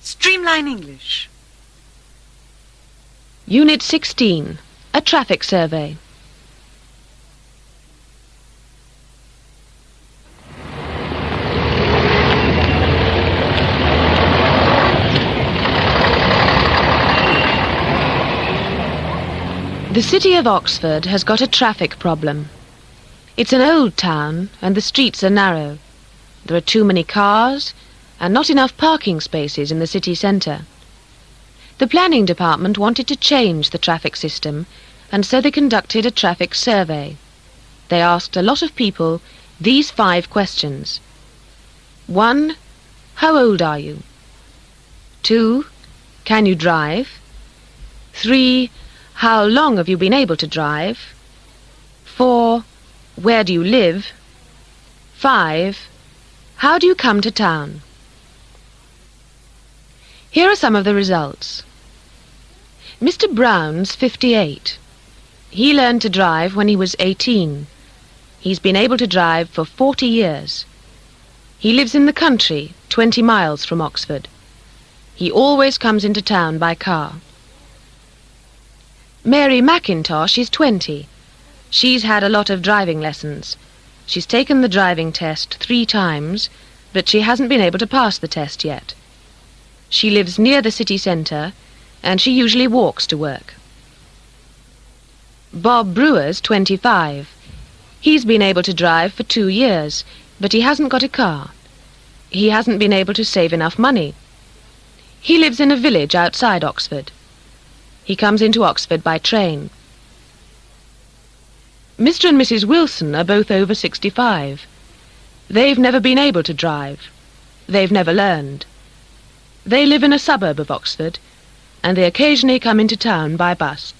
Streamline English. Unit 16, a traffic survey. The city of Oxford has got a traffic problem. It's an old town and the streets are narrow. There are too many cars and not enough parking spaces in the city centre. The planning department wanted to change the traffic system, and so they conducted a traffic survey. They asked a lot of people these 5 questions. 1. How old are you? 2. Can you drive? 3. How long have you been able to drive? 4. Where do you live? 5. How do you come to town? Here are some of the results. Mr. Brown's 58. He learned to drive when he was 18. He's been able to drive for 40 years. He lives in the country, 20 miles from Oxford. He always comes into town by car. Mary McIntosh is 20. She's had a lot of driving lessons. She's taken the driving test 3 times, but she hasn't been able to pass the test yet. She lives near the city centre, and she usually walks to work. Bob Brewer's 25. He's been able to drive for 2 years, but he hasn't got a car. He hasn't been able to save enough money. He lives in a village outside Oxford. He comes into Oxford by train. Mr. and Mrs. Wilson are both over 65. They've never been able to drive. They've never learned. They live in a suburb of Oxford, and they occasionally come into town by bus.